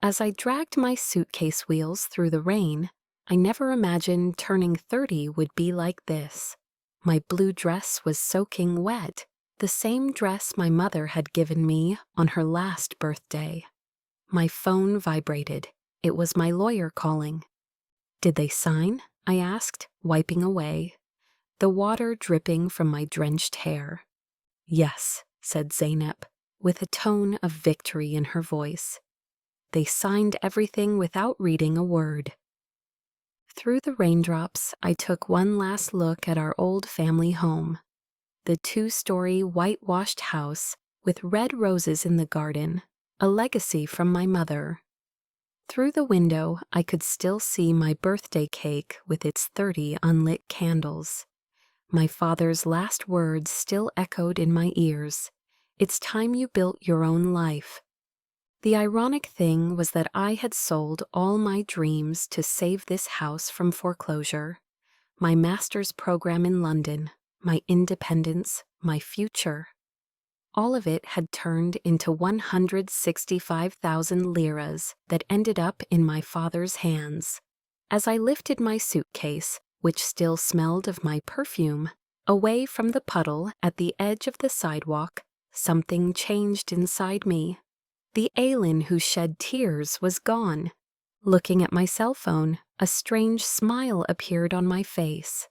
As I dragged my suitcase wheels through the rain, I never imagined turning 30 would be like this. My blue dress was soaking wet, the same dress my mother had given me on her last birthday. My phone vibrated. It was my lawyer calling. "Did they sign?" I asked, wiping away, the water dripping from my drenched hair. "Yes," said Zeynep, with a tone of victory in her voice. They signed everything without reading a word. Through the raindrops, I took one last look at our old family home. The 2-story whitewashed house with red roses in the garden, a legacy from my mother. Through the window, I could still see my birthday cake with its 30 unlit candles. My father's last words still echoed in my ears. "It's time you built your own life." The ironic thing was that I had sold all my dreams to save this house from foreclosure. My master's program in London, my independence, my future. All of it had turned into 165,000 liras that ended up in my father's hands. As I lifted my suitcase, which still smelled of my perfume, away from the puddle at the edge of the sidewalk, something changed inside me. The Aylin who shed tears was gone. Looking at my cell phone, a strange smile appeared on my face.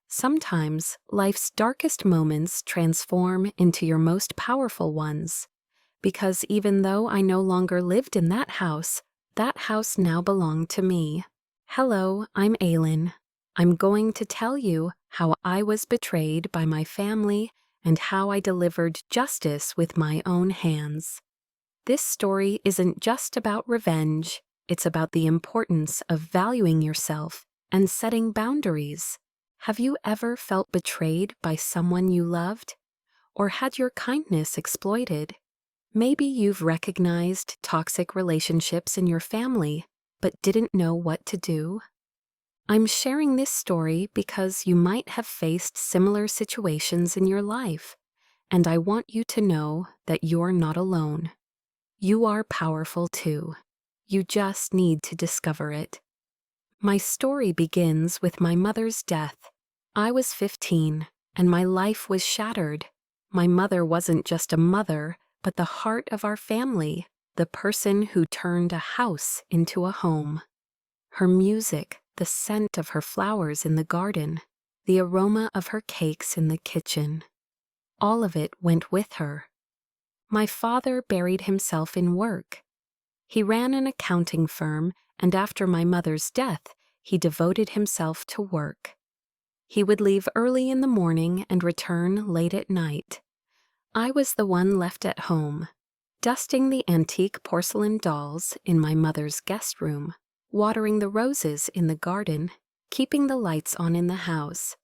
Sometimes life's darkest moments transform into your most powerful ones, because even though I no longer lived in that house now belonged to me. Hello, I'm Aylin. I'm going to tell you how I was betrayed by my family and how I delivered justice with my own hands. This story isn't just about revenge, it's about the importance of valuing yourself and setting boundaries. Have you ever felt betrayed by someone you loved? Or had your kindness exploited? Maybe you've recognized toxic relationships in your family, but didn't know what to do. I'm sharing this story because you might have faced similar situations in your life, and I want you to know that you're not alone. You are powerful too. You just need to discover it. My story begins with my mother's death. I was 15, and my life was shattered. My mother wasn't just a mother, but the heart of our family, the person who turned a house into a home. Her music, the scent of her flowers in the garden, the aroma of her cakes in the kitchen. All of it went with her. My father buried himself in work. He ran an accounting firm, and after my mother's death, he devoted himself to work. He would leave early in the morning and return late at night. I was the one left at home, dusting the antique porcelain dolls in my mother's guest room, watering the roses in the garden, keeping the lights on in the house.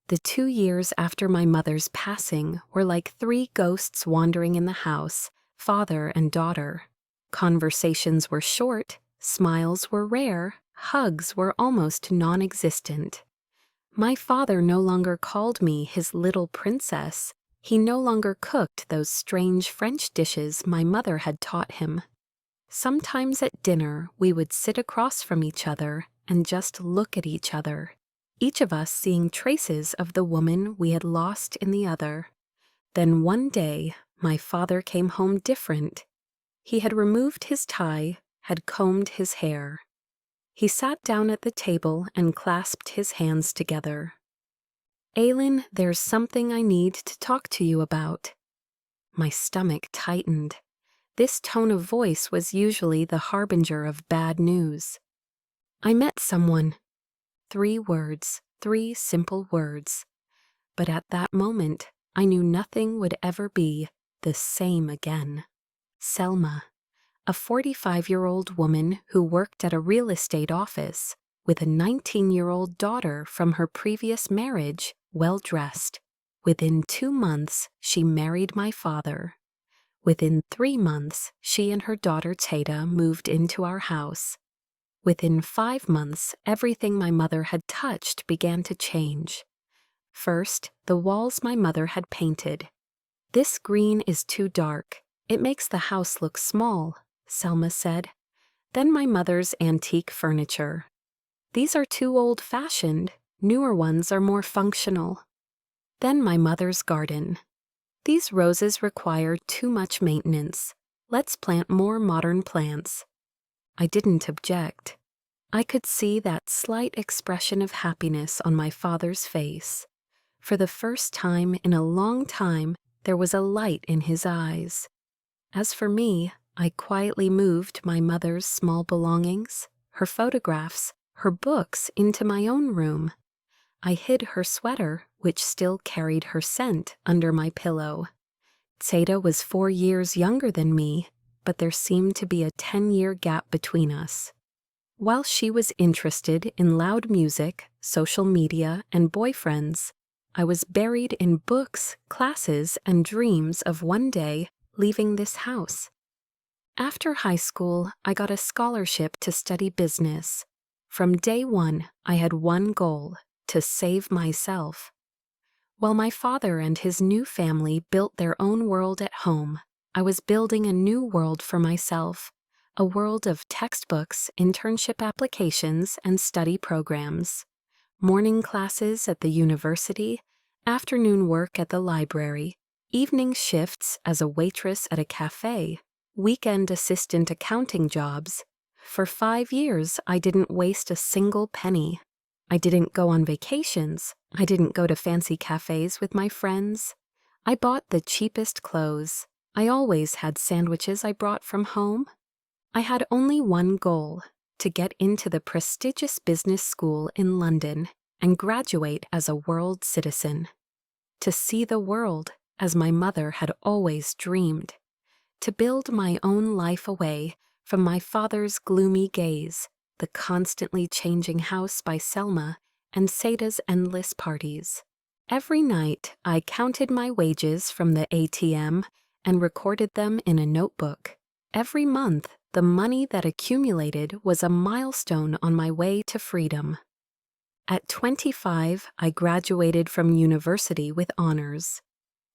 The 2 years after my mother's passing were like 3 ghosts wandering in the house, father and daughter. Conversations were short, smiles were rare, hugs were almost non-existent. My father no longer called me his little princess. He no longer cooked those strange French dishes my mother had taught him. Sometimes at dinner we would sit across from each other and just look at each other, each of us seeing traces of the woman we had lost in the other. Then one day, my father came home different. He had removed his tie, had combed his hair. He sat down at the table and clasped his hands together. "Aylin, there's something I need to talk to you about." My stomach tightened. This tone of voice was usually the harbinger of bad news. "I met someone." 3 words, 3 simple words. But at that moment, I knew nothing would ever be the same again. Selma, a 45-year-old woman who worked at a real estate office, with a 19-year-old daughter from her previous marriage, well-dressed. Within 2 months, she married my father. Within 3 months, she and her daughter Tata moved into our house. Within 5 months, everything my mother had touched began to change. First, the walls my mother had painted. "This green is too dark. It makes the house look small," Selma said. Then my mother's antique furniture. These are too old-fashioned. Newer ones are more functional. Then my mother's garden. These roses require too much maintenance. Let's plant more modern plants. I didn't object. I could see that slight expression of happiness on my father's face. For the first time in a long time, there was a light in his eyes. As for me, I quietly moved my mother's small belongings, her photographs, her books into my own room. I hid her sweater, which still carried her scent, under my pillow. Seda was 4 years younger than me, but there seemed to be a 10-year gap between us. While she was interested in loud music, social media, and boyfriends, I was buried in books, classes, and dreams of one day leaving this house. After high school, I got a scholarship to study business. From day one, I had one goal: to save myself. While my father and his new family built their own world at home, I was building a new world for myself, a world of textbooks, internship applications, and study programs. Morning classes at the university, afternoon work at the library, evening shifts as a waitress at a cafe, weekend assistant accounting jobs. For 5 years, I didn't waste a single penny. I didn't go on vacations. I didn't go to fancy cafes with my friends. I bought the cheapest clothes. I always had sandwiches I brought from home. I had only one goal: to get into the prestigious business school in London and graduate as a world citizen. To see the world, as my mother had always dreamed. To build my own life away from my father's gloomy gaze, the constantly changing house by Selma, and Seda's endless parties. Every night, I counted my wages from the ATM and recorded them in a notebook. Every month, the money that accumulated was a milestone on my way to freedom. At 25, I graduated from university with honors.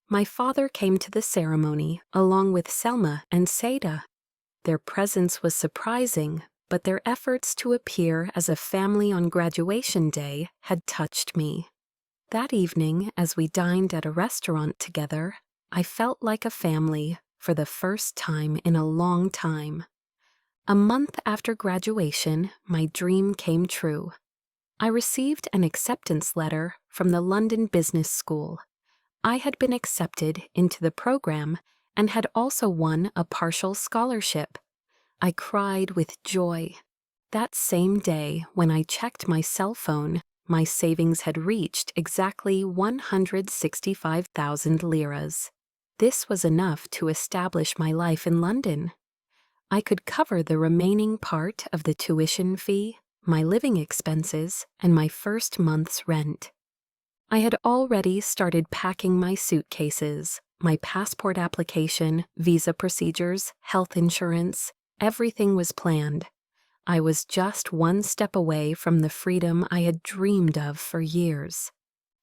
My father came to the ceremony along with Selma and Seda. Their presence was surprising, but their efforts to appear as a family on graduation day had touched me. That evening, as we dined at a restaurant together, I felt like a family for the first time in a long time. A month after graduation, my dream came true. I received an acceptance letter from the London Business School. I had been accepted into the program and had also won a partial scholarship. I cried with joy. That same day, when I checked my cell phone, my savings had reached exactly 165,000 liras. This was enough to establish my life in London. I could cover the remaining part of the tuition fee, my living expenses, and my first month's rent. I had already started packing my suitcases, my passport application, visa procedures, health insurance. Everything was planned. I was just one step away from the freedom I had dreamed of for years.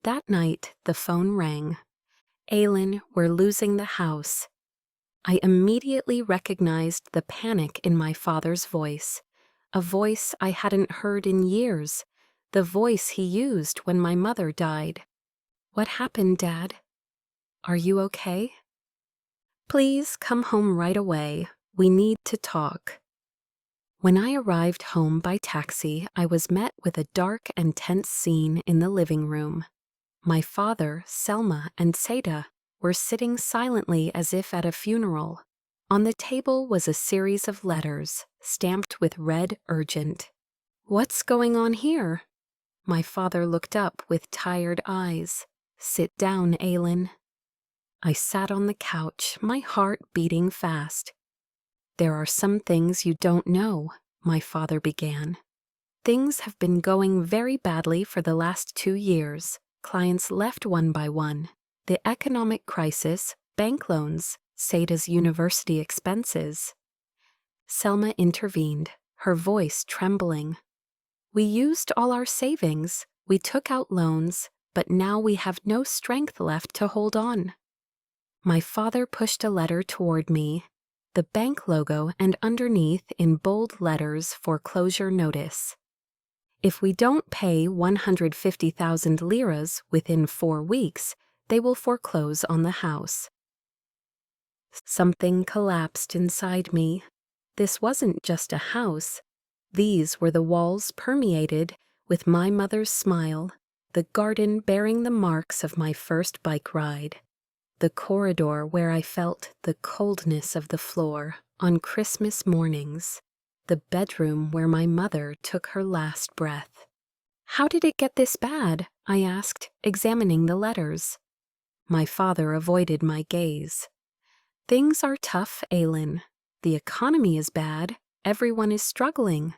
That night, the phone rang. "Aylin, we're losing the house." I immediately recognized the panic in my father's voice, a voice I hadn't heard in years, the voice he used when my mother died. "What happened, Dad? Are you okay?" "Please come home right away. We need to talk." When I arrived home by taxi, I was met with a dark and tense scene in the living room. My father, Selma, and Seda were sitting silently as if at a funeral. On the table was a series of letters, stamped with red urgent. "What's going on here?" My father looked up with tired eyes. "Sit down, Aylin." I sat on the couch, my heart beating fast. "There are some things you don't know," my father began. "Things have been going very badly for the last 2 years. Clients left one by one. The economic crisis, bank loans, Seda's university expenses." Selma intervened, her voice trembling. "We used all our savings. We took out loans, but now we have no strength left to hold on." My father pushed a letter toward me. the bank logo, and underneath in bold letters, foreclosure notice. If we don't pay 150,000 liras within 4 weeks, they will foreclose on the house. Something collapsed inside me. This wasn't just a house. These were the walls permeated with my mother's smile, the garden bearing the marks of my first bike ride, the corridor where I felt the coldness of the floor on Christmas mornings, the bedroom where my mother took her last breath. "How did it get this bad?" I asked, examining the letters. My father avoided my gaze. "Things are tough, Aylin. The economy is bad. Everyone is struggling."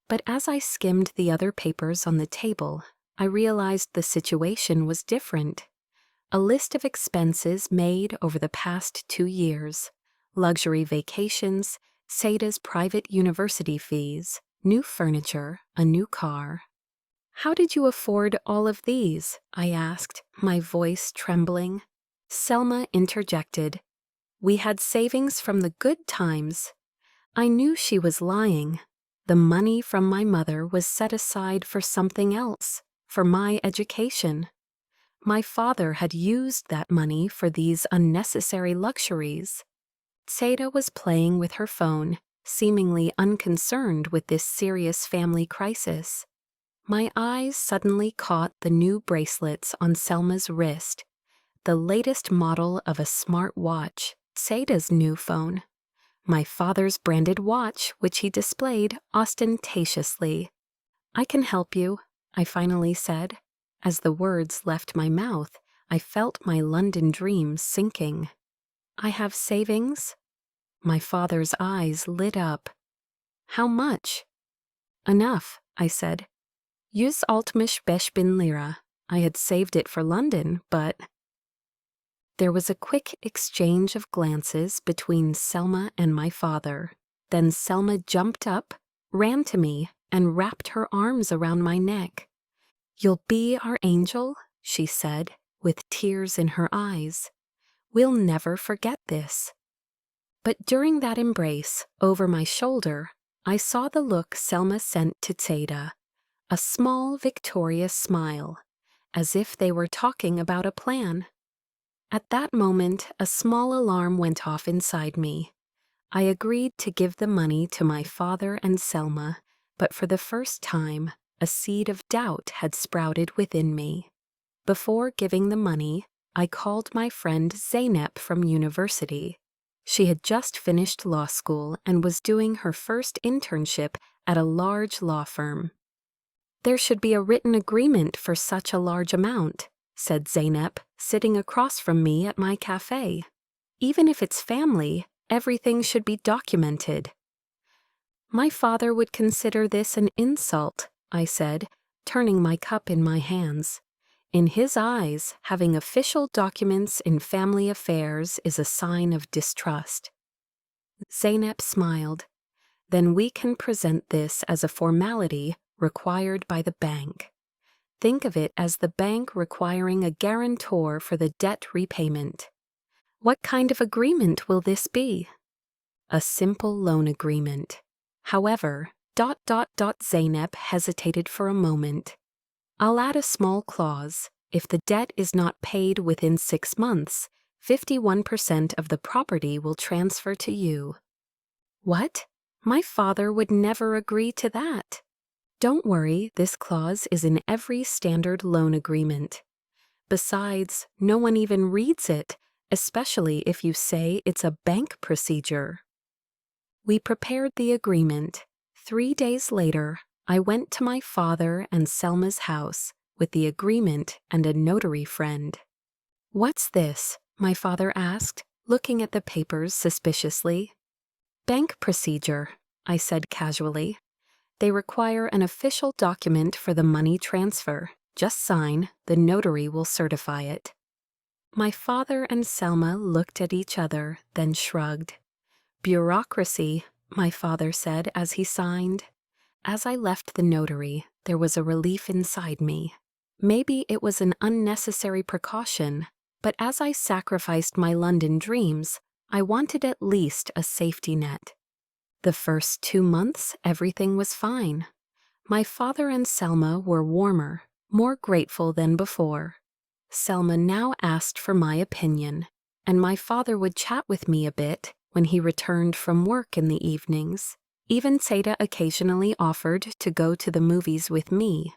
But as I skimmed the other papers on the table, I realized the situation was different. A list of expenses made over the past 2 years, luxury vacations, Sada's private university fees, new furniture, a new car. "How did you afford all of these?" I asked, my voice trembling. Selma interjected. "We had savings from the good times." I knew she was lying. The money from my mother was set aside for something else, for my education. My father had used that money for these unnecessary luxuries. Sada was playing with her phone, seemingly unconcerned with this serious family crisis. My eyes suddenly caught the new bracelets on Selma's wrist, the latest model of a smart watch, Sada's new phone. My father's branded watch, which he displayed ostentatiously. "I can help you," I finally said. As the words left my mouth, I felt my London dreams sinking. "I have savings?" My father's eyes lit up. "How much?" "Enough," I said. "Yüz altmış beş bin lira. I had saved it for London, but—" There was a quick exchange of glances between Selma and my father. Then Selma jumped up, ran to me, and wrapped her arms around my neck. "You'll be our angel," she said, with tears in her eyes. "We'll never forget this." But during that embrace, over my shoulder, I saw the look Selma sent to Teda, a small, victorious smile, as if they were talking about a plan. At that moment, a small alarm went off inside me. I agreed to give the money to my father and Selma, but for the first time, a seed of doubt had sprouted within me. Before giving the money, I called my friend Zeynep from university. She had just finished law school and was doing her first internship at a large law firm. "There should be a written agreement for such a large amount," said Zeynep, sitting across from me at my cafe. "Even if it's family, everything should be documented." "My father would consider this an insult," I said, turning my cup in my hands. "In his eyes, having official documents in family affairs is a sign of distrust." Zeynep smiled. "Then we can present this as a formality required by the bank. Think of it as the bank requiring a guarantor for the debt repayment." "What kind of agreement will this be?" "A simple loan agreement. However, Zeynep hesitated for a moment. I'll add a small clause. If the debt is not paid within 6 months, 51% of the property will transfer to you." "What? My father would never agree to that." "Don't worry, this clause is in every standard loan agreement. Besides, no one even reads it, especially if you say it's a bank procedure." We prepared the agreement. 3 days later, I went to my father and Selma's house with the agreement and a notary friend. "What's this?" my father asked, looking at the papers suspiciously. "Bank procedure," I said casually. "They require an official document for the money transfer. Just sign, the notary will certify it." My father and Selma looked at each other, then shrugged. "Bureaucracy," my father said as he signed. As I left the notary, there was a relief inside me. Maybe it was an unnecessary precaution, but as I sacrificed my London dreams, I wanted at least a safety net. The first 2 months, everything was fine. My father and Selma were warmer, more grateful than before. Selma now asked for my opinion, and my father would chat with me a bit when he returned from work in the evenings. Even Seda occasionally offered to go to the movies with me.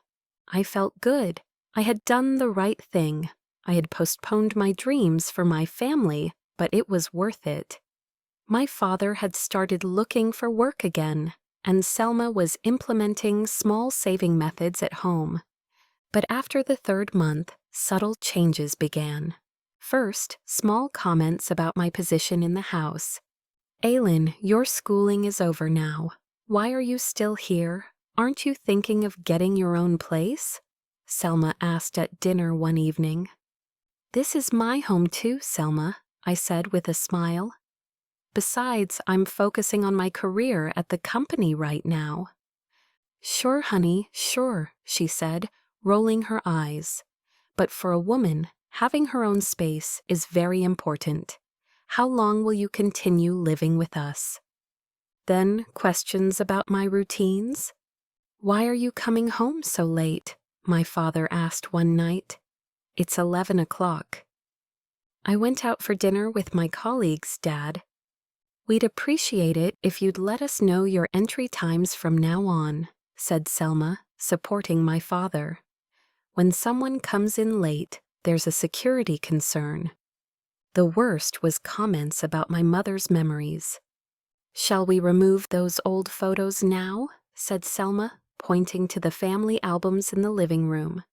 I felt good. I had done the right thing. I had postponed my dreams for my family, but it was worth it. My father had started looking for work again, and Selma was implementing small saving methods at home. But after the 3rd month, subtle changes began. First, small comments about my position in the house. "Aylin, your schooling is over now. Why are you still here? Aren't you thinking of getting your own place?" Selma asked at dinner one evening. "This is my home too, Selma," I said with a smile. "Besides, I'm focusing on my career at the company right now." "Sure, honey, sure," she said, rolling her eyes. "But for a woman, having her own space is very important. How long will you continue living with us?" Then questions about my routines. "Why are you coming home so late?" my father asked one night. "It's 11 o'clock. "I went out for dinner with my colleagues, Dad." "We'd appreciate it if you'd let us know your entry times from now on," said Selma, supporting my father. "When someone comes in late, there's a security concern." The worst was comments about my mother's memories. "Shall we remove those old photos now?" said Selma, pointing to the family albums in the living room.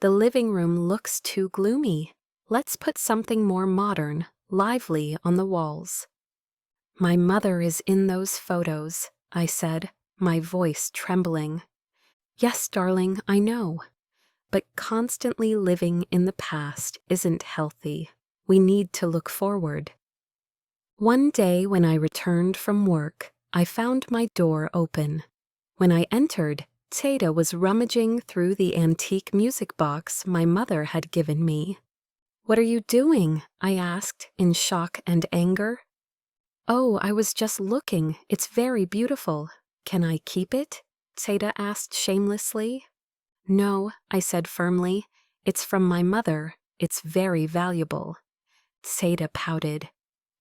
"The living room looks too gloomy. Let's put something more modern, lively on the walls." "My mother is in those photos," I said, my voice trembling. "Yes, darling, I know. But constantly living in the past isn't healthy. We need to look forward." One day when I returned from work, I found my door open. When I entered, Teda was rummaging through the antique music box my mother had given me. "What are you doing?" I asked, in shock and anger. "Oh, I was just looking. It's very beautiful. Can I keep it?" Teda asked shamelessly. "No," I said firmly. "It's from my mother. It's very valuable." Seda pouted.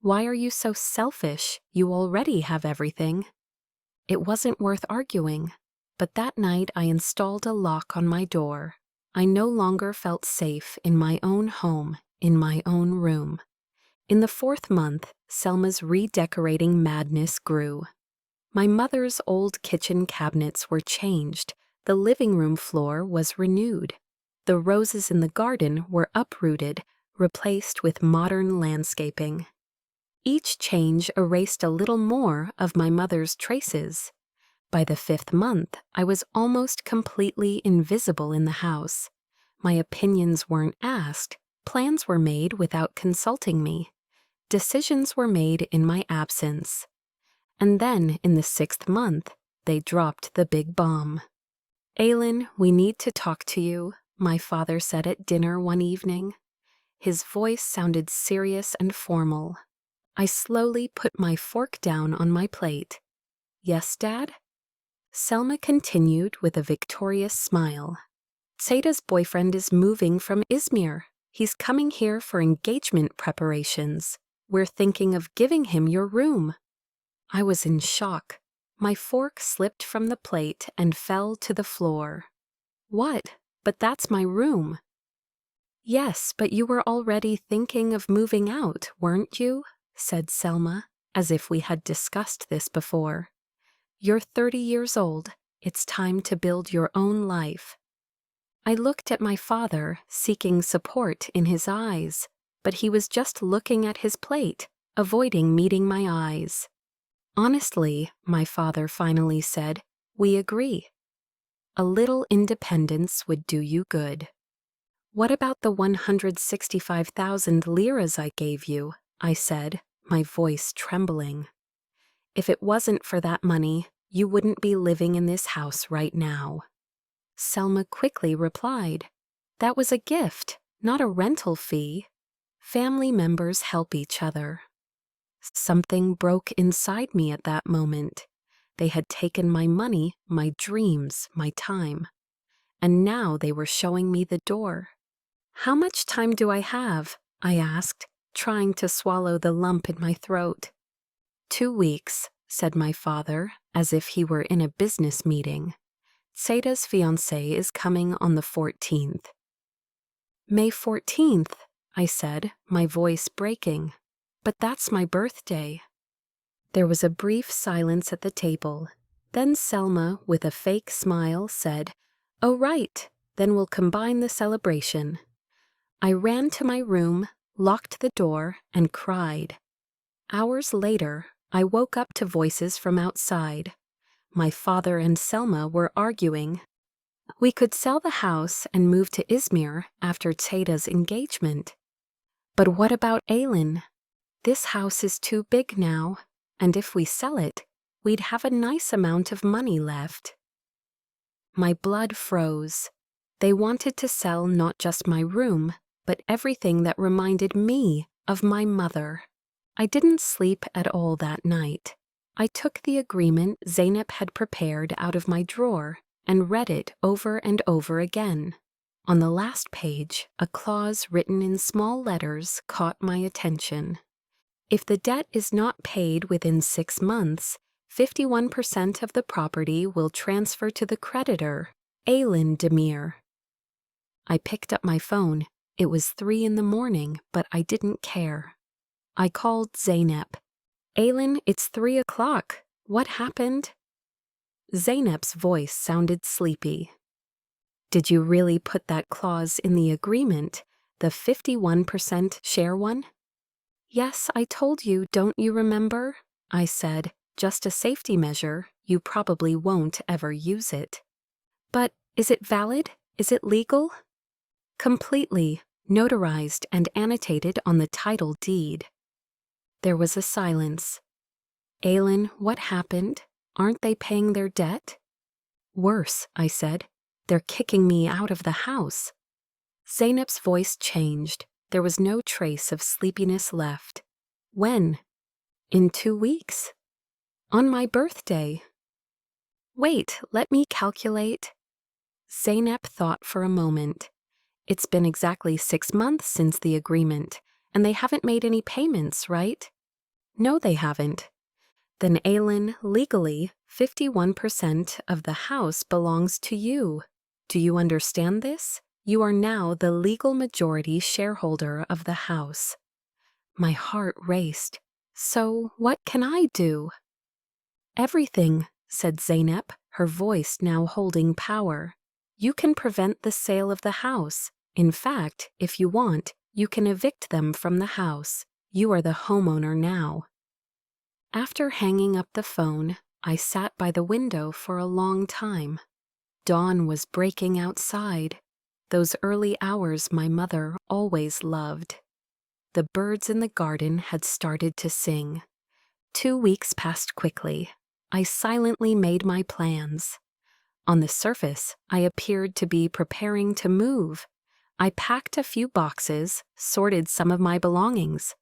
"Why are you so selfish? You already have everything." It wasn't worth arguing, but that night I installed a lock on my door. I no longer felt safe in my own home, in my own room. In the 4th month, Selma's redecorating madness grew. My mother's old kitchen cabinets were changed. The living room floor was renewed. The roses in the garden were uprooted, replaced with modern landscaping. Each change erased a little more of my mother's traces. By the 5th month, I was almost completely invisible in the house. My opinions weren't asked. Plans were made without consulting me. Decisions were made in my absence. And then, in the 6th month, they dropped the big bomb. "Aylin, we need to talk to you," my father said at dinner one evening. His voice sounded serious and formal. I slowly put my fork down on my plate. "Yes, Dad?" Selma continued with a victorious smile. "Seda's boyfriend is moving from Izmir. He's coming here for engagement preparations. We're thinking of giving him your room." I was in shock. My fork slipped from the plate and fell to the floor. "What? But that's my room." "Yes, but you were already thinking of moving out, weren't you?" said Selma, as if we had discussed this before. "You're 30 years old. It's time to build your own life." I looked at my father, seeking support in his eyes, but he was just looking at his plate, avoiding meeting my eyes. "Honestly," my father finally said, "we agree. A little independence would do you good." "What about the 165,000 liras I gave you?" I said, my voice trembling. "If it wasn't for that money, you wouldn't be living in this house right now." Selma quickly replied, "That was a gift, not a rental fee. Family members help each other." Something broke inside me at that moment. They had taken my money, my dreams, my time. And now they were showing me the door. "How much time do I have?" I asked, trying to swallow the lump in my throat. 2 weeks, said my father, as if he were in a business meeting. Sada's fiancé is coming on the 14th. May 14th, I said, my voice breaking. But that's my birthday. There was a brief silence at the table. Then Selma, with a fake smile, said, "Oh, right, then we'll combine the celebration." I ran to my room, locked the door, and cried. Hours later, I woke up to voices from outside. My father and Selma were arguing. We could sell the house and move to Izmir after Tada's engagement. But what about Aylin? This house is too big now, and if we sell it, we'd have a nice amount of money left. My blood froze. They wanted to sell not just my room, but everything that reminded me of my mother. I didn't sleep at all that night. I took the agreement Zeynep had prepared out of my drawer and read it over and over again. On the last page, a clause written in small letters caught my attention. If the debt is not paid within 6 months, 51% of the property will transfer to the creditor, Aylin Demir. I picked up my phone. It was 3 in the morning, but I didn't care. I called Zeynep. "Aylin, it's 3 o'clock. What happened?" Zeynep's voice sounded sleepy. "Did you really put that clause in the agreement, the 51% share one?" "Yes, I told you, don't you remember?" I said, "just a safety measure. You probably won't ever use it." "But is it valid? Is it legal?" "Completely, notarized and annotated on the title deed." There was a silence. "Aylin, what happened? Aren't they paying their debt?" "Worse," I said. "They're kicking me out of the house." Zeynep's voice changed. There was no trace of sleepiness left. "When?" "In 2 weeks." "On my birthday." "Wait, let me calculate." Zeynep thought for a moment. "It's been exactly 6 months since the agreement, and they haven't made any payments, right?" "No, they haven't." "Then Aylin, legally, 51% of the house belongs to you. Do you understand this? You are now the legal majority shareholder of the house." My heart raced. "So what can I do?" "Everything," said Zeynep, her voice now holding power. "You can prevent the sale of the house. In fact, if you want, you can evict them from the house. You are the homeowner now." After hanging up the phone, I sat by the window for a long time. Dawn was breaking outside. Those early hours my mother always loved. The birds in the garden had started to sing. 2 weeks passed quickly. I silently made my plans. On the surface, I appeared to be preparing to move. I packed a few boxes, sorted some of my belongings.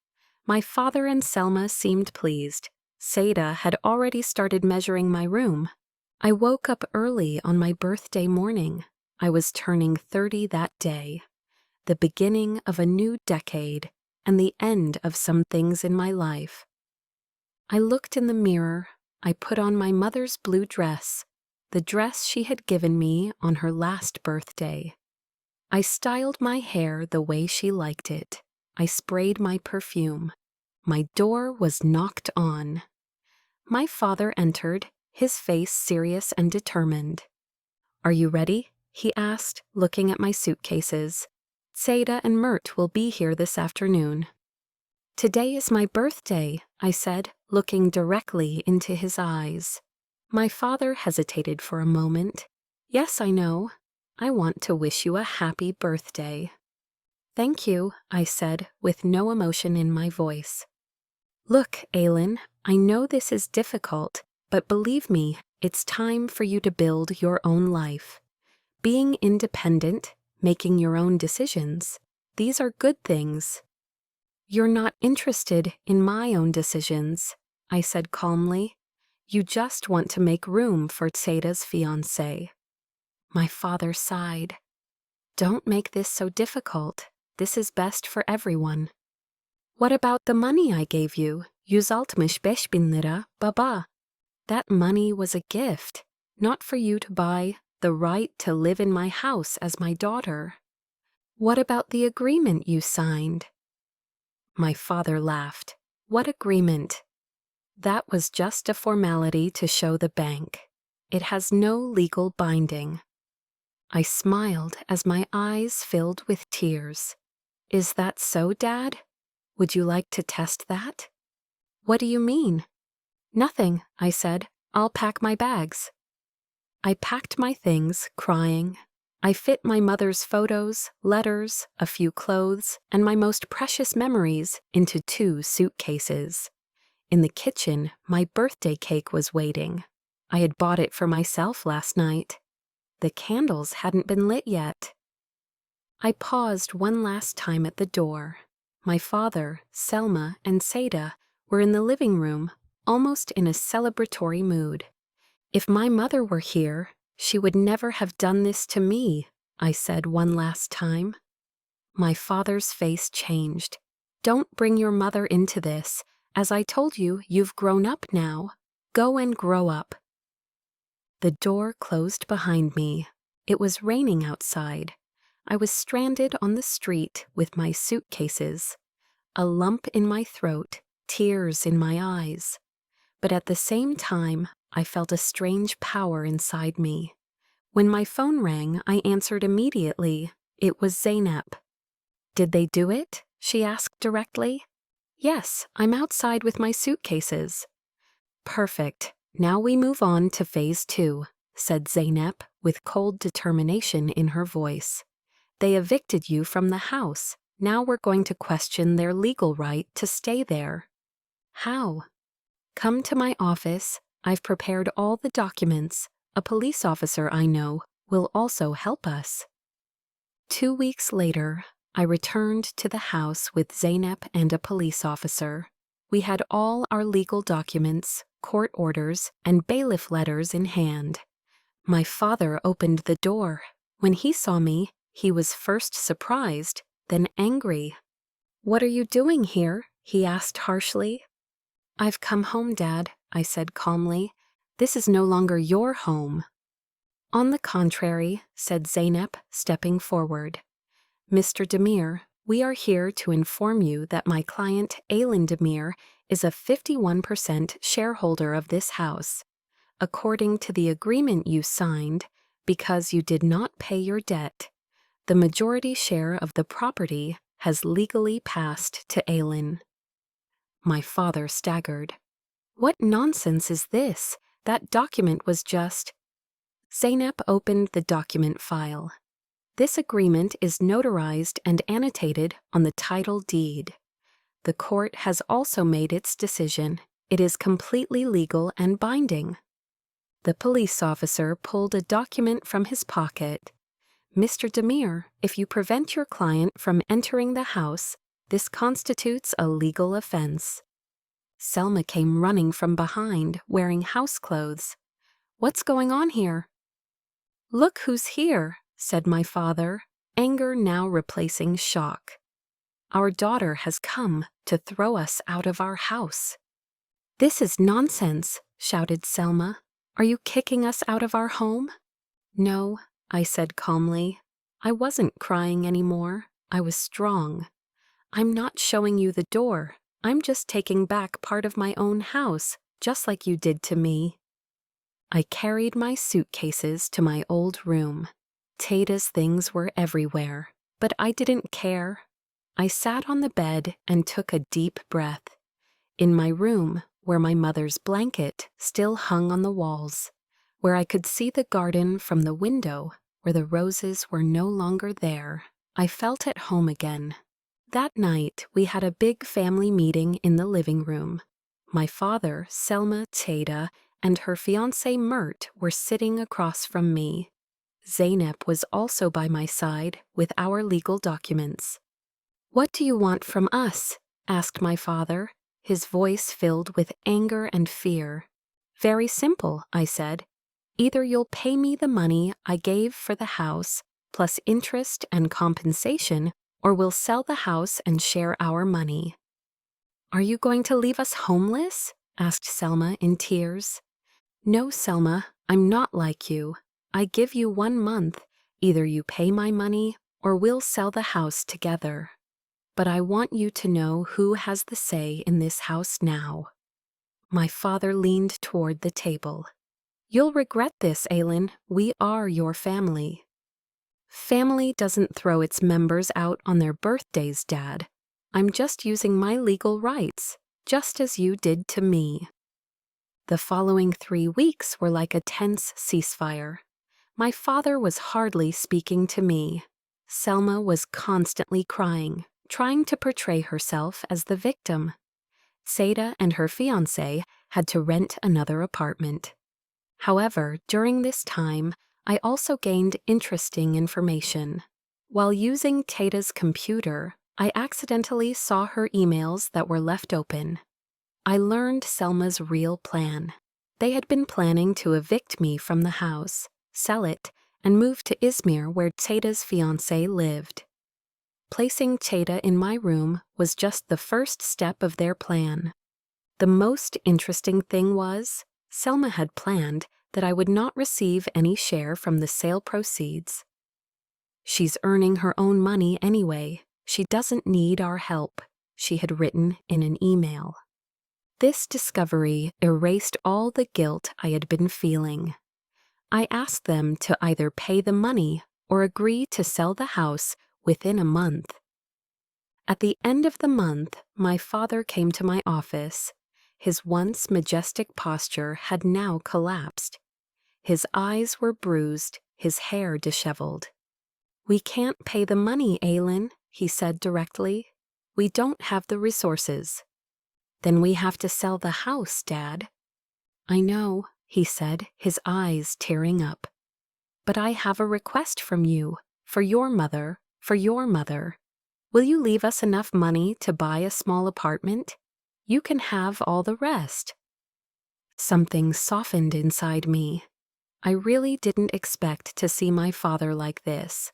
My father and Selma seemed pleased. Sada had already started measuring my room. I woke up early on my birthday morning. I was turning 30 that day, the beginning of a new decade and the end of some things in my life. I looked in the mirror. I put on my mother's blue dress, the dress she had given me on her last birthday. I styled my hair the way she liked it. I sprayed my perfume. My door was knocked on. My father entered, his face serious and determined. "Are you ready?" he asked, looking at my suitcases. "Seda and Mert will be here this afternoon." "Today is my birthday," I said, looking directly into his eyes. My father hesitated for a moment. "Yes, I know. I want to wish you a happy birthday." "Thank you," I said, with no emotion in my voice. "Look, Aylin, I know this is difficult, but believe me, it's time for you to build your own life. Being independent, making your own decisions, these are good things." You're not interested in my own decisions, I said calmly. You just want to make room for Tseda's fiancé. My father sighed. Don't make this so difficult. This is best for everyone. What about the money I gave you? 165,000 lira, baba. That money was a gift, not for you to buy the right to live in my house as my daughter. What about the agreement you signed? My father laughed. What agreement? That was just a formality to show the bank. It has no legal binding. I smiled as my eyes filled with tears. Is that so, Dad? Would you like to test that? What do you mean? Nothing, I said. I'll pack my bags. I packed my things, crying. I fit my mother's photos, letters, a few clothes, and my most precious memories into 2 suitcases. In the kitchen, my birthday cake was waiting. I had bought it for myself last night. The candles hadn't been lit yet. I paused one last time at the door. My father, Selma, and Seda were in the living room, almost in a celebratory mood. If my mother were here, she would never have done this to me, I said one last time. My father's face changed. Don't bring your mother into this. As I told you, you've grown up now. Go and grow up. The door closed behind me. It was raining outside. I was stranded on the street with my suitcases. A lump in my throat, tears in my eyes. But at the same time, I felt a strange power inside me. When my phone rang, I answered immediately. It was Zeynep. Did they do it? She asked directly. Yes, I'm outside with my suitcases. Perfect. Now we move on to phase 2, said Zeynep with cold determination in her voice. They evicted you from the house. Now we're going to question their legal right to stay there. How? Come to my office. I've prepared all the documents. A police officer I know will also help us. 2 weeks later, I returned to the house with Zeynep and a police officer. We had all our legal documents, court orders, and bailiff letters in hand. My father opened the door. When he saw me, he was first surprised, then angry. What are you doing here? He asked harshly. I've come home, Dad, I said calmly. This is no longer your home. On the contrary, said Zeynep, stepping forward. Mr. Demir, we are here to inform you that my client, Aylin Demir, is a 51% shareholder of this house. According to the agreement you signed, because you did not pay your debt, the majority share of the property has legally passed to Aylin. My father staggered. What nonsense is this? That document was just... Zeynep opened the document file. This agreement is notarized and annotated on the title deed. The court has also made its decision. It is completely legal and binding. The police officer pulled a document from his pocket. Mr. Demir, if you prevent your client from entering the house, this constitutes a legal offense. Selma came running from behind, wearing house clothes. What's going on here? Look who's here, said my father, anger now replacing shock. Our daughter has come to throw us out of our house. This is nonsense, shouted Selma. Are you kicking us out of our home? No, I said calmly. I wasn't crying anymore. I was strong. I'm not showing you the door. I'm just taking back part of my own house, just like you did to me. I carried my suitcases to my old room. Tada's things were everywhere, but I didn't care. I sat on the bed and took a deep breath. In my room, where my mother's blanket still hung on the walls, where I could see the garden from the window, where the roses were no longer there, I felt at home again. That night, we had a big family meeting in the living room. My father, Selma, Tada, and her fiancé Mert were sitting across from me. Zeynep was also by my side with our legal documents. What do you want from us? asked my father, his voice filled with anger and fear. Very simple, I said. Either you'll pay me the money I gave for the house, plus interest and compensation, or we'll sell the house and share our money. Are you going to leave us homeless? Asked Selma in tears. No, Selma, I'm not like you. I give you 1 month. Either you pay my money, or we'll sell the house together. But I want you to know who has the say in this house now. My father leaned toward the table. You'll regret this, Aylin. We are your family. Family doesn't throw its members out on their birthdays, Dad. I'm just using my legal rights, just as you did to me. The following 3 weeks were like a tense ceasefire. My father was hardly speaking to me. Selma was constantly crying, trying to portray herself as the victim. Seda and her fiancé had to rent another apartment. However, during this time, I also gained interesting information. While using Tata's computer, I accidentally saw her emails that were left open. I learned Selma's real plan. They had been planning to evict me from the house, sell it, and move to Izmir where Tata's fiancé lived. Placing Tata in my room was just the first step of their plan. The most interesting thing was, Selma had planned that I would not receive any share from the sale proceeds. She's earning her own money anyway. She doesn't need our help, she had written in an email. This discovery erased all the guilt I had been feeling. I asked them to either pay the money or agree to sell the house within a month. At the end of the month, my father came to my office. His once majestic posture had now collapsed. His eyes were bruised, his hair disheveled. We can't pay the money, Aylin, he said directly. We don't have the resources. Then we have to sell the house, Dad. I know, he said, his eyes tearing up. But I have a request from you, for your mother, for your mother. Will you leave us enough money to buy a small apartment? You can have all the rest. Something softened inside me. I really didn't expect to see my father like this,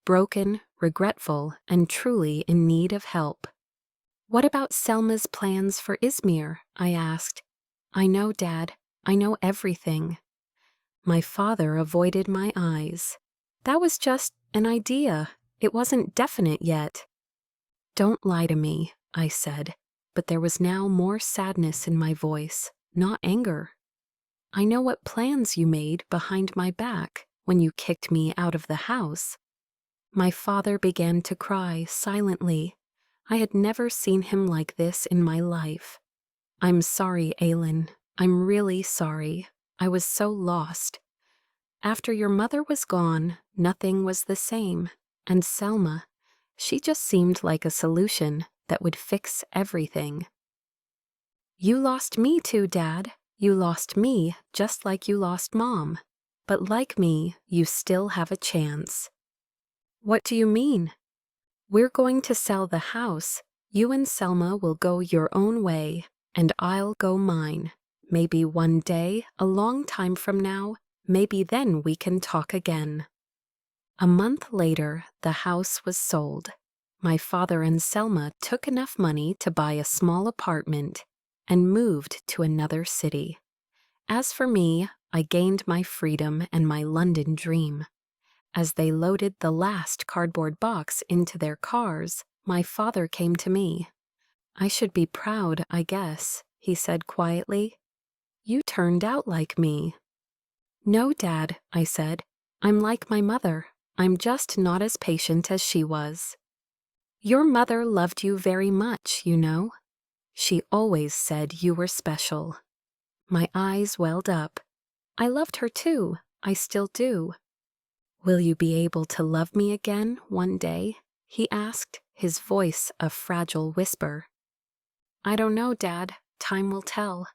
broken, regretful, and truly in need of help. What about Selma's plans for Izmir? I asked. I know, Dad. I know everything. My father avoided my eyes. That was just an idea. It wasn't definite yet. Don't lie to me, I said, but there was now more sadness in my voice, not anger. I know what plans you made behind my back when you kicked me out of the house. My father began to cry silently. I had never seen him like this in my life. I'm sorry, Aylin. I'm really sorry. I was so lost. After your mother was gone, nothing was the same. And Selma, she just seemed like a solution that would fix everything. You lost me too, Dad. You lost me just like you lost Mom. But like me, you still have a chance. What do you mean? We're going to sell the house. You and Selma will go your own way, and I'll go mine. Maybe one day, a long time from now, maybe then we can talk again. A month later, the house was sold. My father and Selma took enough money to buy a small apartment and moved to another city. As for me, I gained my freedom and my London dream. As they loaded the last cardboard box into their cars, my father came to me. I should be proud, I guess, he said quietly. You turned out like me. No, Dad, I said. I'm like my mother. I'm just not as patient as she was. Your mother loved you very much, you know. She always said you were special. My eyes welled up. I loved her too. I still do. Will you be able to love me again one day? He asked, his voice a fragile whisper. I don't know, Dad. Time will tell.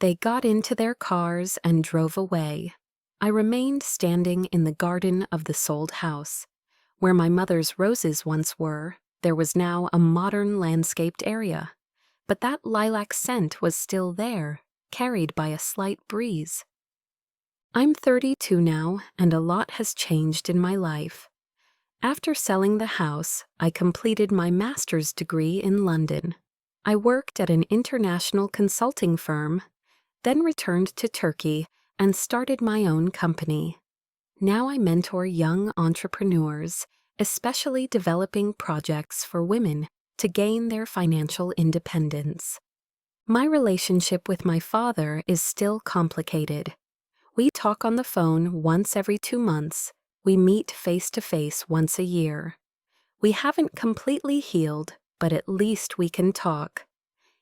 They got into their cars and drove away. I remained standing in the garden of the sold house, where my mother's roses once were, There was now a modern landscaped area, but that lilac scent was still there, carried by a slight breeze. I'm 32 now, and a lot has changed in my life. After selling the house, I completed my master's degree in London. I worked at an international consulting firm, then returned to Turkey and started my own company. Now I mentor young entrepreneurs, especially developing projects for women to gain their financial independence. My relationship with my father is still complicated. We talk on the phone once every 2 months. We meet face-to-face once a year. We haven't completely healed, but at least we can talk.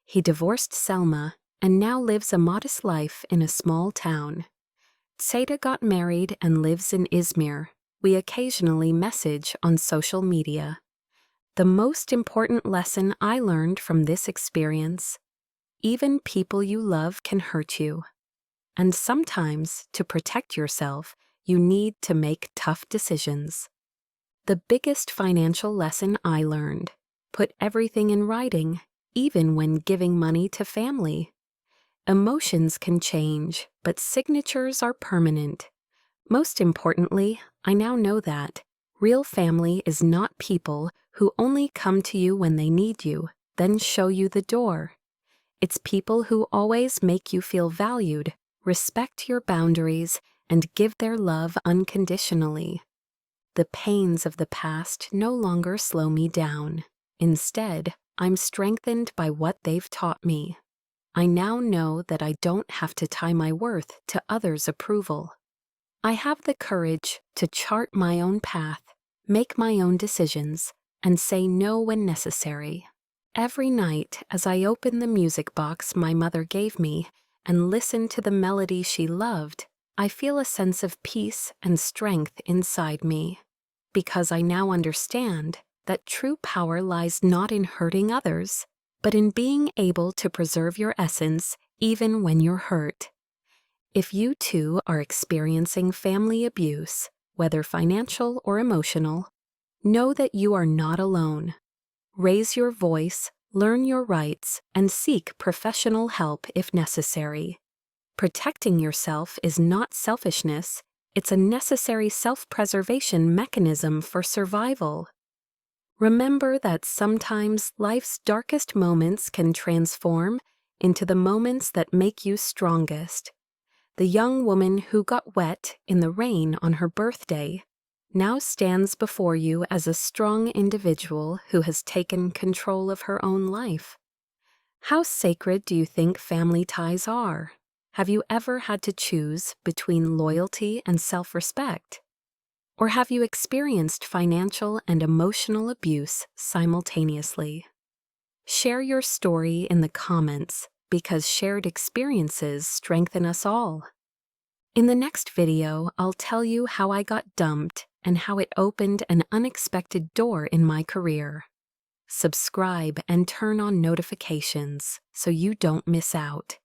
He divorced Selma and now lives a modest life in a small town. Seda got married and lives in Izmir. We occasionally message on social media. The most important lesson I learned from this experience: even people you love can hurt you. And sometimes, to protect yourself, you need to make tough decisions. The biggest financial lesson I learned: put everything in writing, even when giving money to family. Emotions can change, but signatures are permanent. Most importantly, I now know that real family is not people who only come to you when they need you, then show you the door. It's people who always make you feel valued, respect your boundaries, and give their love unconditionally. The pains of the past no longer slow me down. Instead, I'm strengthened by what they've taught me. I now know that I don't have to tie my worth to others' approval. I have the courage to chart my own path, make my own decisions, and say no when necessary. Every night, as I open the music box my mother gave me and listen to the melody she loved, I feel a sense of peace and strength inside me, because I now understand that true power lies not in hurting others, but in being able to preserve your essence even when you're hurt. If you too are experiencing family abuse, whether financial or emotional, know that you are not alone. Raise your voice, learn your rights, and seek professional help if necessary. Protecting yourself is not selfishness, it's a necessary self-preservation mechanism for survival. Remember that sometimes life's darkest moments can transform into the moments that make you strongest. The young woman who got wet in the rain on her birthday now stands before you as a strong individual who has taken control of her own life. How sacred do you think family ties are? Have you ever had to choose between loyalty and self-respect? Or have you experienced financial and emotional abuse simultaneously? Share your story in the comments, because shared experiences strengthen us all. In the next video, I'll tell you how I got dumped and how it opened an unexpected door in my career. Subscribe and turn on notifications so you don't miss out.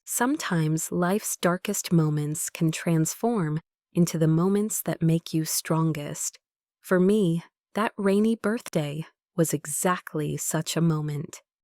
Sometimes life's darkest moments can transform into the moments that make you strongest. For me, that rainy birthday was exactly such a moment.